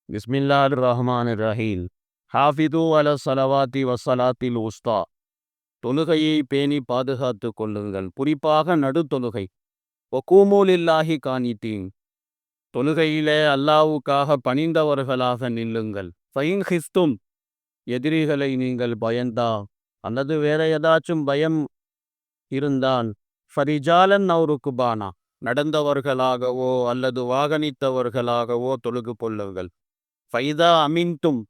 பிஸ்மில்லாஹிர் ரஹ்மானிர் ரஹீம். ஹாஃபிது அல ஸலவாத்தி வஸ்ஸலாத்தில் உஸ்தா. தொழுகையை பேணி பாதுகாத்து கொள்ளுங்கள், குறிப்பாக நடுத்தொழுகை. வகூமு லில்லாஹி கானித்தீன். தொழுகையிலே அல்லாஹ்வுக்காக பணிந்தவர்களாக நில்லுங்கள். ஃபைன் ஹிஸ்தும், எதிரிகளை நீங்கள் பயந்தா அல்லது வேற ஏதாச்சும் பயம் இருந்தால், ஃபரிஜாலன் அவு ருக்பானா, நடந்தவர்களாகவோ அல்லது வாகனித்தவர்களாகவோ தொழுது கொள்ளுங்கள். ஃபைதா அமின்தும்,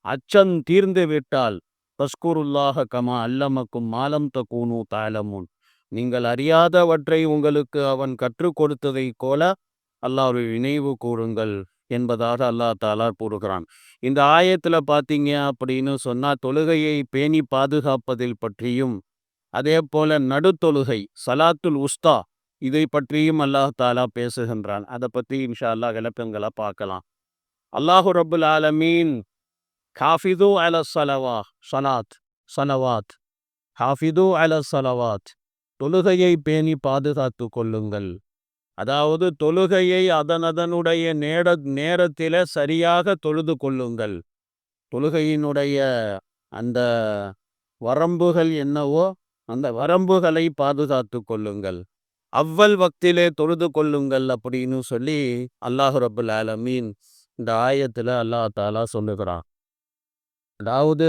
அச்சம் தீர்ந்து விட்டால், பஸ்குருல்லாஹ கமா அல்லமக்கும் மாலம் தகூனு தாலமுன், நீங்கள் அறியாதவற்றை உங்களுக்கு அவன் கற்றுக் கொடுத்ததை போல அல்லாஹ்வை நினைவு கூறுங்கள் என்பதாக அல்லாஹ் தாலா கூறுகிறான். இந்த ஆயத்துல பார்த்தீங்க அப்படின்னு சொன்னா, தொழுகையை பேணி பாதுகாப்பதில் பற்றியும் அதே போல நடுத்தொழுகை சலாத்துல் உஸ்தா இதை பற்றியும் அல்லாஹ் தாலா பேசுகின்றான். அதை பற்றி இன்ஷா அல்லாஹ் விளக்கங்களை பார்க்கலாம். அல்லாஹு ரப்புல் ஆலமீன் ஹாஃபிது அல சலவாத் ஹாஃபிது அல சலவாத், தொழுகையை பேணி பாதுகாத்து கொள்ளுங்கள். அதாவது தொழுகையை அதனுடைய நேரத்தில சரியாக தொழுது கொள்ளுங்கள். தொழுகையினுடைய அந்த வரம்புகள் என்னவோ அந்த வரம்புகளை பாதுகாத்து கொள்ளுங்கள். அவ்வல் வக்திலே தொழுது கொள்ளுங்கள் அப்படின்னு சொல்லி அல்லாஹு ரப்புல் ஆலமீன் இந்த ஆயத்துல அல்லாஹ் தாலா சொல்லுகிறான். அதாவது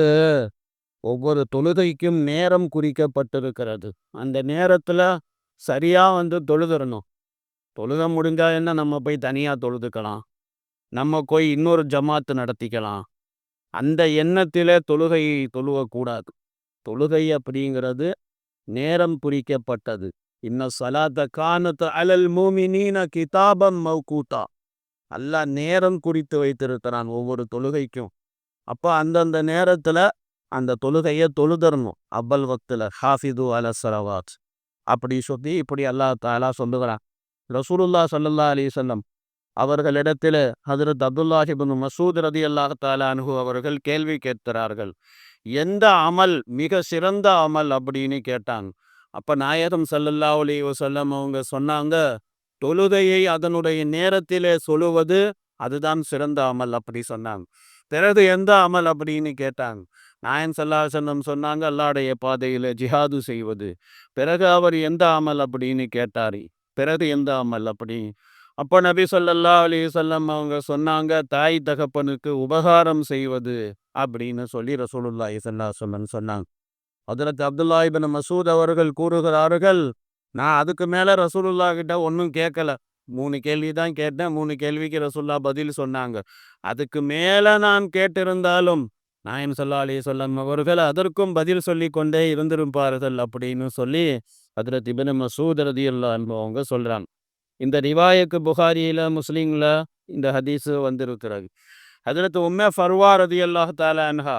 ஒவ்வொரு தொழுகைக்கும் நேரம் குறிக்கப்பட்டிருக்கிறது. அந்த நேரத்துல சரியா தொழுதுறணும். தொழுக முடிஞ்சா என்ன, நம்ம போய் தனியா தொழுதுக்கலாம், நம்ம போய் இன்னொரு ஜமாத்து நடத்திக்கலாம். அந்த எண்ணத்திலே தொழுகையை தொழுவக்கூடாது. தொழுகை அப்படிங்கிறது நேரம் குறிக்கப்பட்டது. இன்ன ஸலாத்த கானத் அலல் முஃமினீன கிதாபம் மவ்கூதா. அல்லாஹ் நேரம் குறித்து வைத்திருக்கிறான் ஒவ்வொரு தொழுகைக்கும். அப்போ அந்தந்த நேரத்துல அந்த தொழுகையை தொழுதரணும். அவ்வல் வக்துல ஹாஃபிது அல ஸலவாத் அப்படி சொல்லி இப்படி அல்லாஹ் தாலா சொல்லுகிறான். ரசூலுல்லாஹ் ஸல்லல்லாஹு அலைஹி வஸல்லம் அவர்களிடத்தில் ஹஜ்ரத் அப்துல்லாஹ் இப்னு மஸ்ஊத் ரலியல்லாஹு தஆலா அன்ஹு அவர்கள் கேள்வி கேட்கிறார்கள். எந்த அமல் மிக சிறந்த அமல் அப்படின்னு கேட்டாங்க. அப்ப நாயகம் ஸல்லல்லாஹு அலைஹி வஸல்லம் அவங்க சொன்னாங்க, தொழுகையை அதனுடைய நேரத்திலே சொல்லுவது அதுதான் சிறந்த அமல் அப்படி சொன்னாங்க. பிறகு எந்த அமல் அப்படின்னு கேட்டாங்க. நாயன் ஸல்லல்லாஹு அலைஹி வஸல்லம் சொன்னாங்க, அல்லாஹ்வுடைய பாதையில ஜிஹாது செய்வது. பிறகு அவர் எந்த அமல் அப்படின்னு கேட்டார். பிறகு எந்த அமல் அப்படி? அப்போ நபி ஸல்லல்லாஹு அலைஹி வஸல்லம் அவங்க சொன்னாங்க, தாய் தகப்பனுக்கு உபகாரம் செய்வது அப்படின்னு சொல்லி ரசூலுல்லாஹி ஸல்லல்லாஹு அலைஹி வஸல்லம் சொன்னாங்க. ஹஜ்ரத் அப்துல்லாஹ் இப்னு மஸ்ஊத் அவர்கள் கூறுகிறார்கள், நான் அதுக்கு மேல ரசூலுல்லாஹ் கிட்ட ஒன்றும் கேட்கல. 3 கேள்வி தான் கேட்டேன். 3 கேள்விக்கு ரசூலுல்லாஹ் பதில் சொன்னாங்க. அதுக்கு மேல நான் கேட்டிருந்தாலும் நாயகம் ஸல்லல்லாஹு அலைஹி வஸல்லம் அவர்கள் அதற்கும் பதில் சொல்லி கொண்டே இருந்திருப்பார்கள் அப்படின்னு சொல்லி ஹஜ்ரத் இப்னு மஸ்ஊத் ரலியல்லாஹு அன்ஹு அவங்க சொல்றாங்க. இந்த ரிவாயத்து புகாரியில முஸ்லிம்ல இந்த ஹதீஸ் வந்திருக்கிறது. ஹஜ்ரத் உம்மே ஃபர்வா ரலியல்லாஹு தஆலா அன்ஹா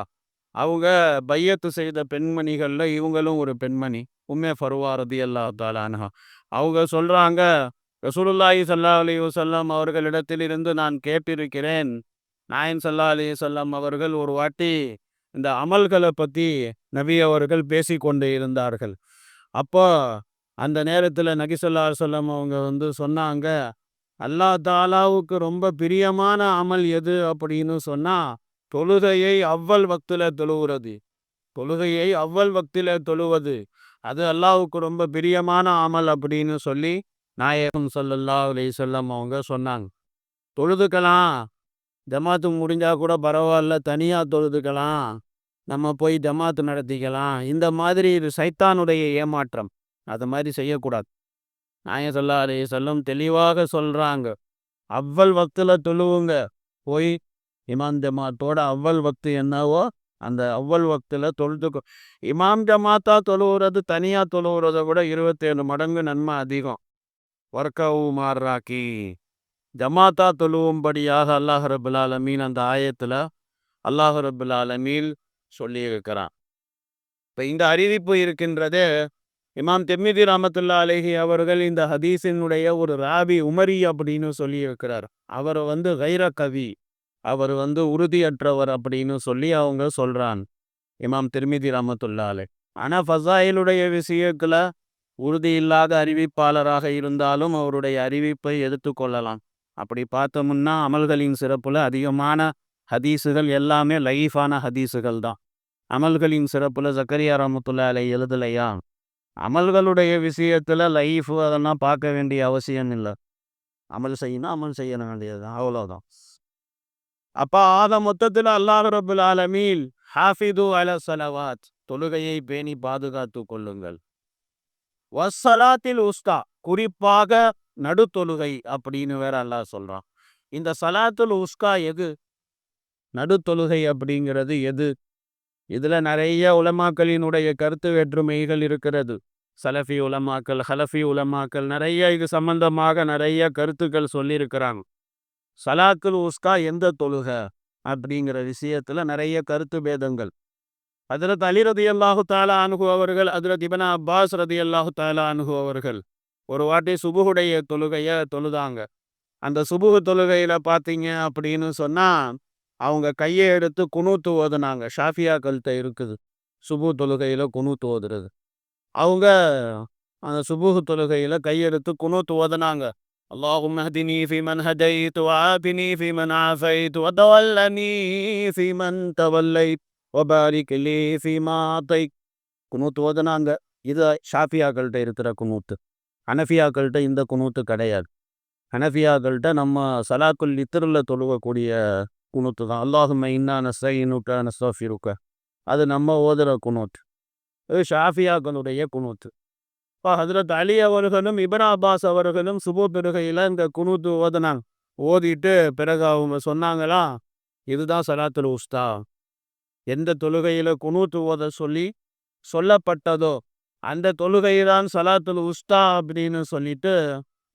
அவங்க பையத்து செய்த பெண்மணிகள்ல இவங்களும் ஒரு பெண்மணி. உம்மே ஃபர்வா ரலியல்லாஹு தஆலா அன்ஹா அவங்க சொல்றாங்க, ரசூலுல்லாஹி ஸல்லல்லாஹு அலைஹி வஸல்லம் அவர்களிடத்திலிருந்து நான் கேட்டிருக்கிறேன். நாயகம் ஸல்லல்லாஹு அலைஹி வஸல்லம் அவர்கள் ஒரு வாட்டி இந்த அமல்களை பத்தி நபி அவர்கள் பேசிக்கொண்டு இருந்தார்கள். அப்போ அந்த நேரத்தில் நபி ஸல்லல்லாஹு அலைஹி வஸல்லம் அவங்க சொன்னாங்க, அல்லாஹ் தாலாவுக்கு ரொம்ப பிரியமான அமல் எது அப்படின்னு சொன்னா, தொழுகையை அவ்வல் வக்தில தொழுகிறது. தொழுகையை அவ்வல் வக்தில தொழுவது அது அல்லாஹ்வுக்கு ரொம்ப பிரியமான அமல் அப்படின்னு சொல்லி நாயகம் ஸல்லல்லாஹு அலைஹி வஸல்லம் அவங்க சொன்னாங்க. தொழுதுக்கலாம், ஜமாத்து முடிஞ்சா கூட பரவாயில்ல, தனியா தொழுதுக்கலாம், நம்ம போய் ஜமாத்து நடத்திக்கலாம். இந்த மாதிரி இது சைத்தானுடைய ஏமாற்றம். அது மாதிரி செய்யக்கூடாது. நாயகம் ஸல்லல்லாஹு அலைஹி வஸல்லம் தெளிவாக சொல்றாங்க, அவ்வல் வக்துல தொழுவுங்க. போய் இமாம் ஜமாத்தோட அவ்வல் வக்து என்னவோ அந்த அவ்வல் வக்துல தொழுதுக்கோ. இமாம் ஜமாத்தா தொழுவுறது தனியா தொழுவுறதை விட 27 மடங்கு நன்மை அதிகம். வர்கவு மார்ராக்கி, ஜமாத்தா தொழுவும்படியாக அல்லாஹ் ரப்புல் ஆலமீன் அந்த ஆயத்துல அல்லாஹ் ரப்புல் ஆலமீன் சொல்லி இருக்கிறான். இப்போ இந்த அறிவிப்பு இருக்கின்றதே, இமாம் திர்மிதி ரஹ்மத்துல்லாஹி அலைஹி அவர்கள் இந்த ஹதீஸினுடைய ஒரு ராவி உமரி அப்படின்னு சொல்லி இருக்கிறார். அவர் கைர கவி, அவர் உறுதியற்றவர் அப்படின்னு சொல்லி அவங்க சொல்றான் இமாம் திர்மிதி ரஹ்மத்துல்லாஹி அலைஹி. ஆனால் ஃபஸாயிலுடைய விஷயத்துல உறுதி இல்லாத அறிவிப்பாளராக இருந்தாலும் அவருடைய அறிவிப்பை எடுத்துக்கொள்ளலாம். அப்படி பார்த்தோம்னா அமல்களின் சிறப்புல அதிகமான ஹதீஸுகள் எல்லாமே லைஃபான ஹதீஸுகள் தான். அமல்களின் சிறப்புல ஜக்கரியா ரஹ்மத்துல்லாஹி அலைஹி எழுதலையா, அமல்களுடைய விஷயத்துல லைஃப் அதெல்லாம் பார்க்க வேண்டிய அவசியம் இல்லை. அமல் செய்யணும், அமல் செய்ய வேண்டியது அவ்வளோதான். அப்ப ஆக மொத்தத்தில் அல்லாஹ் ரப்புல் ஆலமீன் ஹாஃபிது அல ஸலவாத், தொழுகையை பேணி பாதுகாத்து கொள்ளுங்கள். வஸ்ஸலாத்தில் உஸ்தா, குறிப்பாக நடுத்தொழுகை அப்படின்னு வேற அல்லாஹ் சொல்றான். இந்த சலாத்துல் உஸ்கா எது, நடுத்தொழுகை அப்படிங்கிறது எது? இதுல நிறைய உலமாக்களினுடைய கருத்து வேற்றுமைகள் இருக்கிறது. சலஃபி உலமாக்கள், ஹலஃபி உலமாக்கள் நிறைய இது சம்பந்தமாக நிறைய கருத்துக்கள் சொல்லியிருக்கிறாங்க. சலாத்துல் உஸ்கா எந்த தொழுக அப்படிங்கிற விஷயத்துல நிறைய கருத்து பேதங்கள். ஹஜ்ரத் அலி ரதியல்லாஹு தஆலா அன்ஹு அவர்கள், ஹஜ்ரத் இப்னு அப்பாஸ் ரதியல்லாஹு தஆலா அன்ஹு அவர்கள் ஒரு வாட்டி சுபுஹுடைய தொழுகையை தொழுதாங்க. அந்த சுபுஹு தொழுகையில பார்த்தீங்க அப்படின்னு சொன்னா அவங்க கையை எடுத்து குனூத்து ஓதுனாங்க. ஷாஃபியாக்கள்கிட்ட இருக்குது சுபு தொழுகையில குனூத்து ஓதுறது. அவங்க அந்த சுபுஹு தொழுகையில கையெடுத்து குனூத்து ஓதுனாங்க. அல்லாஹும்ம ஹ்தினி ஃபீமன் ஹதைத் வஆஃபினி ஃபீமன் ஆஃபைத் வதவல்லனி ஃபீமன் தவல்லைத் வபாரிக் லீ ஃபீமா அதைத். குனூத்து ஓதுனாங்க. இது ஷாஃபியாக்கள்கிட்ட இருக்கிற குனூத்து. ஹனஃபியாக்கள்கிட்ட இந்த குனூத்து கிடையாது. ஹனஃபியாக்கள்கிட்ட நம்ம சலாத்துல் இத்ருல தொழுகக்கூடிய குனூத்து தான். அல்லாஹும்ம இன்னா நஸ்தஈனுக நஸ்தஃபிருக, அது நம்ம ஓதுற குனூத். இது ஷாஃபியாக்களுடைய குனூத்து. இப்போ ஹஜ்ரத் அலி அவர்களும் இப்னு அப்பாஸ் அவர்களும் சுபு தொழுகையில் இந்த குனூத்து ஓதுனாங்க. ஓதிட்டு பிறகு அவங்க சொன்னாங்களா, இதுதான் சலாத்துல் உஸ்தா. எந்த தொழுகையில் குனூத்து ஓத சொல்லி சொல்லப்பட்டதோ அந்த தொழுகைதான் சலாத்துல் உஸ்தா அப்படின்னு சொல்லிட்டு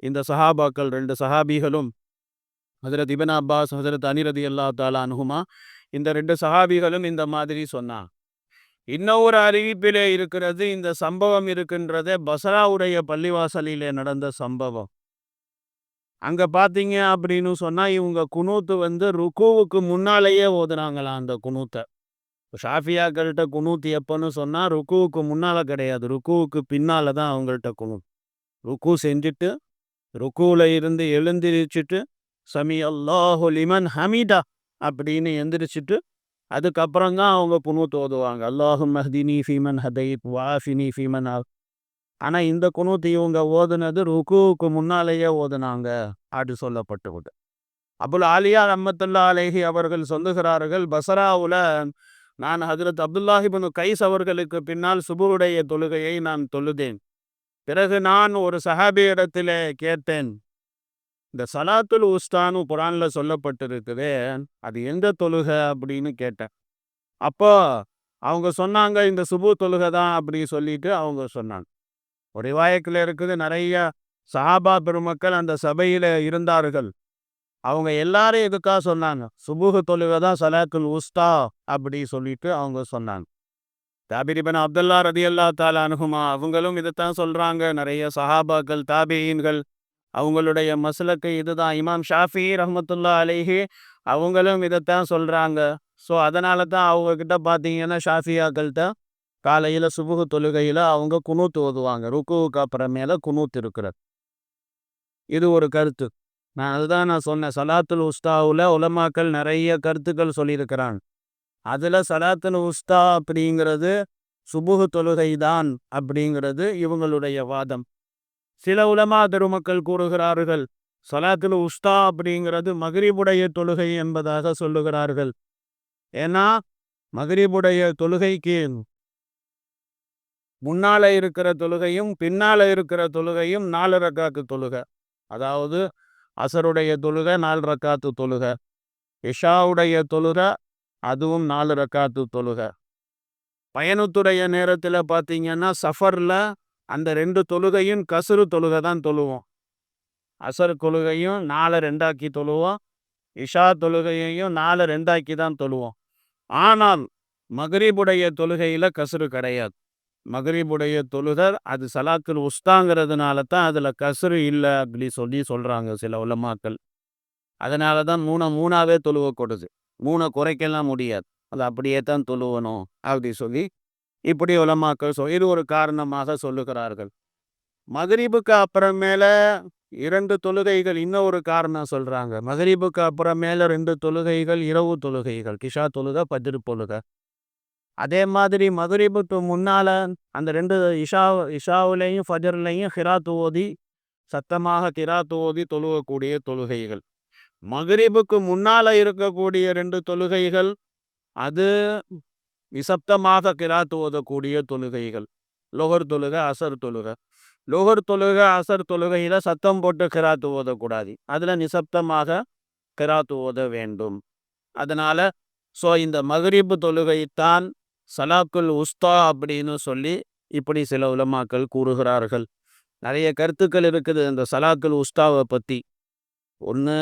இந்த சஹாபாக்கள், 2 சஹாபிகளும், ஹஜ்ரத் இப்னு அப்பாஸ், ஹஜ்ரத் அலி ரலியல்லாஹு தஆலா அன்ஹுமா, இந்த 2 சஹாபிகளும் இந்த மாதிரி சொன்னாங்க. இன்னொரு அறிவிப்பிலே இருக்கிறது, இந்த சம்பவம் இருக்கின்றதே பஸ்ராவுடைய பள்ளிவாசலிலே நடந்த சம்பவம். அங்க பார்த்தீங்க அப்படின்னு சொன்னா இவங்க குனூத்து ருக்குவுக்கு முன்னாலேயே ஓதுனாங்களாம் அந்த குனூத்தை. ஷாஃபியாக்கள்கிட்ட குனூத்து எப்பன்னு சொன்னா ருக்குவுக்கு முன்னால கிடையாது, ருக்குவுக்கு பின்னால தான் அவங்கள்ட்ட குனூத். ருக்கு செஞ்சுட்டு ருக்குல இருந்து எழுந்திரிச்சிட்டு சமி அல்லாஹு லிமன் ஹமீதா அப்படின்னு எந்திரிச்சிட்டு அதுக்கப்புறம் தான் அவங்க குனூத் ஓதுவாங்க. அல்லாஹும்ம ஹ்தினி ஃபீமன் ஹதைத் வஆஃபினி ஃபீமன் ஆஃப். ஆனா இந்த குனூத் இவங்க ஓதுனது ருக்குவுக்கு முன்னாலேயே ஓதுனாங்க அப்படி சொல்லப்பட்டுவிட்டு. அபுல் ஆலியா ரஹ்மத்துல்லாஹி அலைஹி அவர்கள் சொல்லுகிறார்கள், பஸ்ராவுல நான் ஹஜ்ரத் அப்துல்லாஹ் இப்னு கைஸ் அவர்களுக்கு பின்னால் சுபுடைய தொழுகையை நான் தொழுதேன். பிறகு நான் ஒரு சஹாபியிடத்திலே கேட்டேன், இந்த சலாத்துல் உஸ்தானு குர்ஆன்ல சொல்லப்பட்டிருக்குதே, அது எந்த தொழுக அப்படின்னு கேட்டேன். அப்போ அவங்க சொன்னாங்க, இந்த சுபு தொழுகை தான் அப்படி சொல்லிட்டு அவங்க சொன்னாங்க. ஒரு ரிவாயத்தில் இருக்குது, நிறைய சஹாபா பெருமக்கள் அந்த சபையில இருந்தார்கள். அவங்க எல்லாரும் எதுக்காக சொன்னாங்க, சுபுஹு தொழுகை தான் சலாத்துல் உஸ்தா அப்படி சொல்லிட்டு அவங்க சொன்னாங்க. ஜாபிர் இப்னு அப்துல்லா ரலியல்லாஹு தஆலா அன்ஹுமா அவங்களும் இதைத்தான் சொல்றாங்க. நிறைய சஹாபாக்கள், தாபிஈன்கள் அவங்களுடைய மஸ்லக்கு இதுதான். இமாம் ஷாஃபி ரஹ்மத்துல்லாஹி அலைஹி அவங்களும் இதைத்தான் சொல்றாங்க. ஸோ அதனால தான் அவங்க கிட்ட பார்த்தீங்கன்னா ஷாஃபியாக்கள்கிட்ட காலையில் சுபுஹு தொழுகையில் அவங்க குனூத் ஓதுவாங்க. ருக்குவுக்கு அப்புறமேல குனூத் இருக்கிறது. இது ஒரு கருத்து. அதுதான் நான் சொன்னேன், சலாத்துல் உஸ்தாவில் உலமாக்கள் நிறைய கருத்துக்கள் சொல்லியிருக்கிறாங்க. அதில் சலாத்துல் உஸ்தா அப்படிங்கிறது சுபுஹு தொழுகை தான் அப்படிங்கிறது இவங்களுடைய வாதம். சில உலமா பெருமக்கள் கூறுகிறார்கள், சலாத்துல் உஸ்தா அப்படிங்கிறது மக்ரிபுடைய தொழுகை என்பதாக சொல்லுகிறார்கள். ஏன்னா மக்ரிபுடைய தொழுகைக்கு முன்னால இருக்கிற தொழுகையும் பின்னால இருக்கிற தொழுகையும் 4 ரக்காத்து தொழுகை. அதாவது அசருடைய தொழுகை 4 ரக்காத்து தொழுகை, இஷாவுடைய தொழுகை அதுவும் 4 ரக்காத்து தொழுகை. பயணத்துடைய நேரத்தில் பார்த்தீங்கன்னா சஃபர்ல அந்த 2 தொழுகையும் கசுரு தொழுகை தான் தொழுவோம். அசர் தொழுகையும் 4 2ஆக்கி தொழுவோம், இஷா தொழுகையையும் 4 2ஆக்கி தான் தொழுவோம். ஆனால் மக்ரிபுடைய தொழுகையில் கசுரு கிடையாது. மக்ரிபுடைய தொழுகர் அது சலாத்துல் உஸ்தாங்கிறதுனால தான் அதில் கசுரு இல்லை அப்படி சொல்கிறாங்க சில உலமாக்கள். அதனால தான் 3ஆவே தொழுவக்கூடாது, 3 குறைக்கலாம் முடியாது, அது அப்படியே தான் தொழுவணும் அப்படி சொல்லி இப்படி உலமாக்கள் இது ஒரு காரணமாக சொல்லுகிறார்கள். மக்ரிபுக்கு அப்புறமேல 2 தொழுகைகள் இன்னொரு காரணம் சொல்றாங்க. மகரிபுக்கு அப்புறம் மேல 2 தொழுகைகள் இரவு தொழுகைகள். கிஷா தொழுக, பஜ்ர் தொழுக. அதே மாதிரி மகரிபுக்கு முன்னால அந்த 2 இஷாவுலையும் ஃபஜர்லையும் கிராத் ஓதி சத்தமாக கிராத் ஓதி தொழுகக்கூடிய தொழுகைகள். மகரிபுக்கு முன்னால இருக்கக்கூடிய 2 தொழுகைகள் அது நிசப்தமாக கிராத் ஓதக்கூடிய தொழுகைகள். லொஹர் தொழுக, அசர் தொழுக. லொஹர் தொழுக, அசர் தொழுகையில சத்தம் போட்டு கிராத் ஓதக்கூடாது. அதுல நிசப்தமாக கிராத் ஓத வேண்டும். அதனால இந்த மகரிபு தொழுகைத்தான் சலாத்துல் உஸ்தா அப்படின்னு சொல்லி இப்படி சில உலமாக்கள் கூறுகிறார்கள். நிறைய கருத்துக்கள் இருக்குது இந்த சலாத்துல் உஸ்தாவை பத்தி. ஒன்று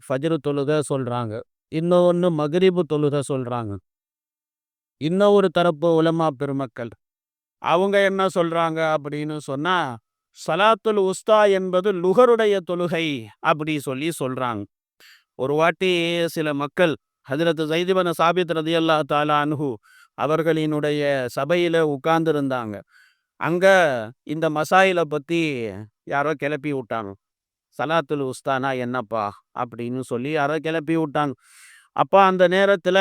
ஃபஜ்ர் தொழுக சொல்றாங்க, இன்னொன்று மகரிபு தொழுக சொல்றாங்க. இன்னொரு தரப்பு உலமா பெருமக்கள் அவங்க என்ன சொல்றாங்க அப்படின்னு சொன்னா, சலாத்துல் உஸ்தா என்பது லுகருடைய தொழுகை அப்படி சொல்லி சொல்றாங்க. ஒரு வாட்டி சில மக்கள் ஹஜ்ரத் ஸைத் இப்னு சாபித் ரலியல்லாஹு தஆலா அன்ஹு அவர்களினுடைய சபையில உட்கார்ந்து இருந்தாங்க. அங்க இந்த மசாயிலை பத்தி யாரோ கிளப்பி விட்டாங்க. சலாத்துல் உஸ்தானா என்னப்பா அப்படின்னு சொல்லி யாரோ கிளப்பி விட்டாங்க. அப்போ அந்த நேரத்துல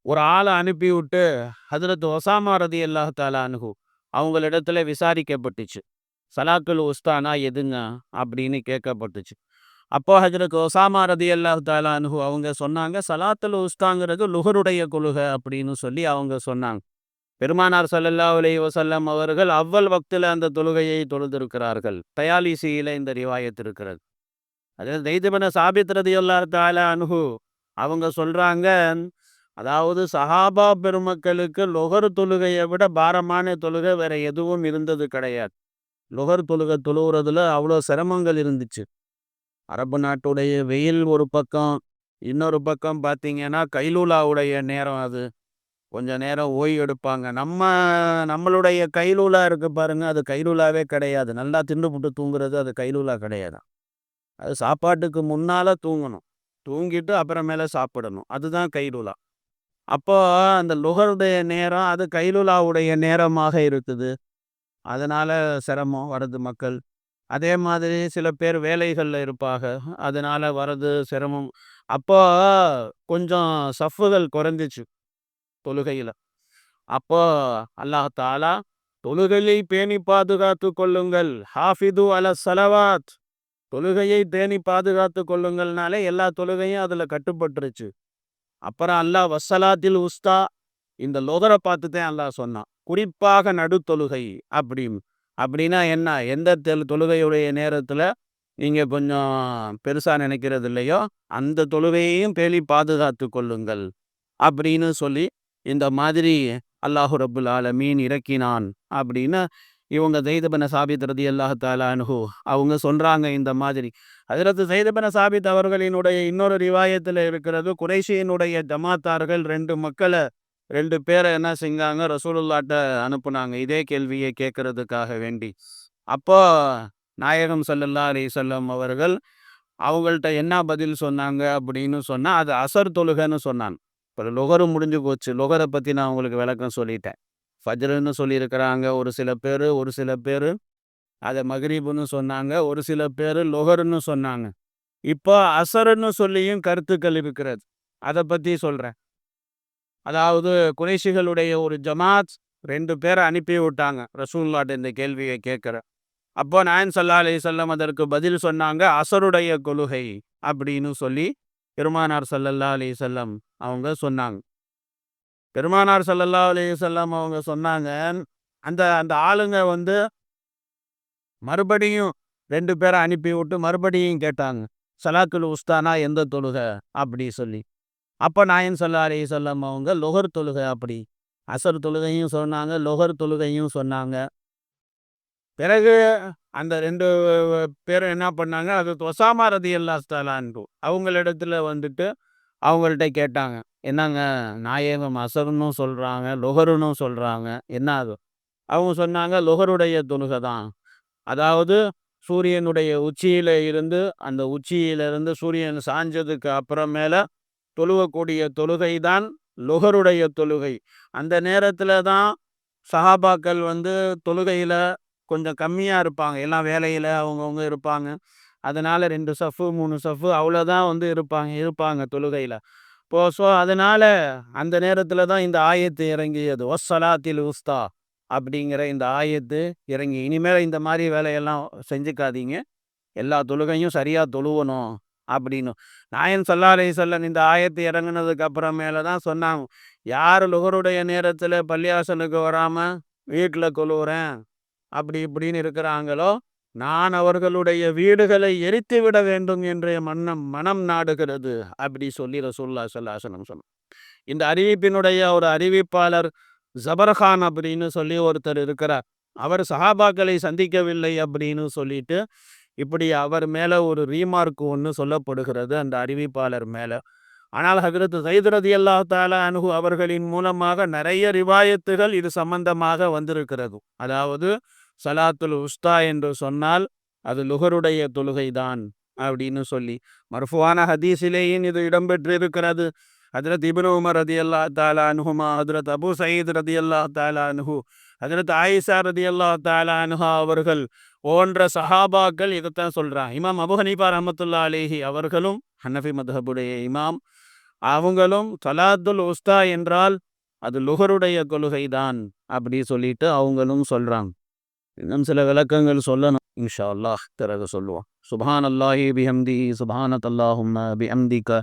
ஒரு ஆளை அனுப்பி விட்டு ஹஜ்ரத் ஒசாமா ரலியல்லாஹு தஆலா அன்ஹு அவங்களிடத்துல விசாரிக்கப்பட்டுச்சு. சலாத்துல் உஸ்தானா எதுங்க அப்படின்னு கேட்கப்பட்டுச்சு. அப்போ ஹஜ்ரத் ஒசாமா ரலியல்லாஹு தஆலா அன்ஹு அவங்க சொன்னாங்க, சலாத்துல் உஸ்தாங்கிறது லுஹருடைய தொழுகை அப்படின்னு சொல்லி அவங்க சொன்னாங்க. பெருமானார் ஸல்லல்லாஹு அலைஹி வஸல்லம் அவர்கள் அவ்வல் வக்தில் அந்த தொழுகையை தொழுதிருக்கிறார்கள். தயாலிசியில இந்த ரிவாயத் இருக்கிறது. அதாவது ஸைத் இப்னு சாபித் ரலியல்லாஹு தஆலா அன்ஹு அவங்க சொல்றாங்க, அதாவது சஹாபா பெருமக்களுக்கு லொஹர் தொழுகையை விட பாரமான தொழுகை வேற எதுவும் இருந்தது கிடையாது. லொஹர் தொழுகை தொழுகிறதுல அவ்வளோ சிரமங்கள் இருந்துச்சு. அரபு நாட்டுடைய வெயில் ஒரு பக்கம், இன்னொரு பக்கம் பார்த்தீங்கன்னா கைலூலாவுடைய நேரம். அது கொஞ்ச நேரம் ஓய்வு எடுப்பாங்க. நம்மளுடைய கைலூலா இருக்கு பாருங்க, அது கைலூலாவே கிடையாது. நல்லா தின்னுபுட்டு தூங்குறது அது கைலூலா கிடையாது. அது சாப்பாட்டுக்கு முன்னால தூங்கணும், தூங்கிட்டு அப்புறமேல சாப்பிடணும், அதுதான் கைலூலா. அப்போ அந்த லுஹருடைய நேரம் அது கைலூலாவுடைய நேரமாக இருக்குது. அதனால சிரமம் வருது மக்கள். அதே மாதிரி சில பேர் வேலைகள்ல இருப்பாங்க, அதனால வர்றது சிரமம். அப்போ கொஞ்சம் சஃப்புகள் குறைஞ்சிச்சு தொழுகையில. அப்போ அல்லாஹ் தாலா தொழுகையை பேணி பாதுகாத்து கொள்ளுங்கள், ஹாஃபிது அல ஸலவாத், தொழுகையை பேணி பாதுகாத்து கொள்ளுங்கள்னாலே எல்லா தொழுகையும் அதுல கட்டுப்பட்டுருச்சு. அப்புறம் அல்லாஹ் வஸ்ஸலாத்தில் உஸ்தா, இந்த லொகரை பார்த்து தான் அல்லாஹ் சொன்னான், குறிப்பாக நடுத்தொழுகை அப்படின்னு. அப்படின்னா என்ன, எந்த தொழுகையுடைய நேரத்துல நீங்க கொஞ்சம் பெருசா நினைக்கிறது இல்லையோ அந்த தொழுகையையும் பேணி பாதுகாத்து கொள்ளுங்கள் அப்படின்னு சொல்லி இந்த மாதிரி அல்லாஹு ரப்புல் ஆலமீன் இறக்கினான் அப்படின்னு இவங்க ஸைத் இப்னு சாபித் ரலியல்லாஹு தஆலா அன்ஹு அவங்க சொல்றாங்க. இந்த மாதிரி ஹஜ்ரத் ஸைத் இப்னு சாபித் அவர்களினுடைய இன்னொரு ரிவாயத்தில் இருக்கிறது, குறைஷியினுடைய ஜமாத்தார்கள் 2 பேரை என்ன செஞ்சாங்க, ரசூலுல்லாஹ்ட்ட அனுப்புனாங்க இதே கேள்வியை கேட்கறதுக்காக வேண்டி. அப்போ நாயகம் ஸல்லல்லாஹு அலைஹி வஸல்லம் அவர்கள் அவங்கள்ட்ட என்ன பதில் சொன்னாங்க அப்படின்னு சொன்னா, அது அசர் தொழுகைன்னு சொன்னாங்க. இப்போ லொகரு முடிஞ்சு போச்சு. லொகரை பத்தி நான் உங்களுக்கு விளக்கம் சொல்லிட்டேன். ஃபஜ்ருன்னு சொல்லியிருக்கிறாங்க ஒரு சில பேர் அதை மகரிபுன்னு சொன்னாங்க, ஒரு சில பேர் லொகருன்னு சொன்னாங்க. இப்போ அசருன்னு சொல்லியும் கருத்துக்கள் இருக்கிறது. அதை பத்தி சொல்றேன். அதாவது குறைஷிகளுடைய ஒரு ஜமாத் 2 பேரை அனுப்பி விட்டாங்க ரசூலுல்லாஹ்ட்ட இந்த கேள்வியை கேட்கிற. அப்போ நாயகம் ஸல்லல்லாஹு அலைஹி வஸல்லம் அதற்கு பதில் சொன்னாங்க, அசருடைய கொள்கை அப்படின்னு சொல்லி பெருமானார் ஸல்லல்லாஹு அலைஹி வஸல்லம் அவங்க சொன்னாங்க. பெருமானார் ஸல்லல்லாஹு அலைஹி வஸல்லம் அவங்க சொன்னாங்க, அந்த அந்த ஆளுங்க மறுபடியும் 2 பேரை அனுப்பி விட்டு மறுபடியும் கேட்டாங்க, சலாத்துல் உஸ்தானா எந்த தொழுகை அப்படி சொல்லி. அப்போ நாயகம் ஸல்லல்லாஹு அலைஹி வஸல்லம் அவங்க லொஹர் தொழுகை அப்படி, அசர் தொழுகையும் சொன்னாங்க, லொஹர் தொழுகையும் சொன்னாங்க. பிறகு அந்த 2 பேரும் என்ன பண்ணாங்க, அது ஒசாமா ரலியல்லாஹு தஆலா அன்ஹு அவங்களிடத்துல அவங்கள்ட்ட கேட்டாங்க, என்னங்க நாயகம் அசருன்னு சொல்றாங்க, லொஹருன்னு சொல்றாங்க, என்ன அது? அவங்க சொன்னாங்க, லொஹருடைய தொழுகை தான். அதாவது சூரியனுடைய உச்சியில இருந்து அந்த உச்சியிலிருந்து சூரியன் சாஞ்சதுக்கு அப்புறமேல தொழுவக்கூடிய தொழுகை தான் லொஹருடைய தொழுகை. அந்த நேரத்துல தான் சஹாபாக்கள் தொழுகையில கொஞ்சம் கம்மியாக இருப்பாங்க, எல்லாம் வேலையில் அவங்கவுங்க இருப்பாங்க. அதனால் 2 சஃப்பு 3 சஃப்பு அவ்வளோதான் இருப்பாங்க தொழுகையில். ஸோ அதனால் அந்த நேரத்தில் தான் இந்த ஆயத்து இறங்கியது, ஒஸ்ஸலாத்தில் உஸ்தா அப்படிங்கிற இந்த ஆயத்து இறங்கி, இனிமேல் இந்த மாதிரி வேலையெல்லாம் செஞ்சுக்காதீங்க, எல்லா தொழுகையும் சரியாக தொழுவணும் அப்படின்னு நாயன் ஸல்லல்லாஹு அலைஹி வஸல்லம் இந்த ஆயத்து இறங்குனதுக்கு அப்புறமேல தான் சொன்னாங்க, யார் லுஹருடைய நேரத்தில் பள்ளியாசலுக்கு வராமல் வீட்டில் தொழுவுறேன் அப்படி இப்படின்னு இருக்கிறாங்களோ, நான் அவர்களுடைய வீடுகளை எரித்து விட வேண்டும் என்று மனம் நாடுகிறது அப்படி சொல்லி ரசூலுல்லாஹி ஸல்லல்லாஹு அலைஹி வஸல்லம் சொன்னாங்க. இந்த அறிவிப்பினுடைய ஒரு அறிவிப்பாளர் ஜபர்கான் அப்படின்னு சொல்லி ஒருத்தர் இருக்கிறார். அவர் சஹாபாக்களை சந்திக்கவில்லை அப்படின்னு சொல்லிட்டு இப்படி அவர் மேலே ஒரு ரீமார்க் ஒன்று சொல்லப்படுகிறது அந்த அறிவிப்பாளர் மேலே. ஆனால் ஹஜ்ரத் ஸைத் ரலியல்லாஹு தஆலா அன்ஹு அவர்களின் மூலமாக நிறைய ரிவாயத்துகள் இது சம்பந்தமாக வந்திருக்கிறது. அதாவது சலாத்துல் உஸ்தா என்று சொன்னால் அது லுஹருடைய தொழுகைதான் அப்படின்னு சொல்லி மர்ஃபுவான ஹதீஸிலேயும் இது இடம்பெற்றிருக்கிறது. ஹஜ்ரத் இப்னு உமர் ரலியல்லாஹு தஆலா அன்ஹுமா, ஹஜ்ரத் அபூ சயீத் ரலியல்லாஹு தஆலா அன்ஹு, ஹஜ்ரத் ஆயிஷா ரலியல்லாஹு தஆலா அன்ஹா அவர்கள் போன்ற சஹாபாக்கள் இதைத்தான் சொல்றாங்க. இமாம் அபூ ஹனீஃபா ரஹ்மத்துல்லாஹி அலைஹி அவர்களும், ஹனஃபி மத்ஹபுடைய இமாம், அவங்களும் சலாத்துல் உஸ்தா என்றால் அது லுஹருடைய தொழுகைதான் அப்படி சொல்லிட்டு அவங்களும் சொல்றாங்க. இன்னும் சில விளக்கங்கள் சொல்லணும், இன்ஷா அல்லாஹ் பிறகு சொல்லுவோம். சுப்ஹானல்லாஹி பிஹம்திஹி சுப்ஹானக்கல்லாஹும்ம பிஹம்திக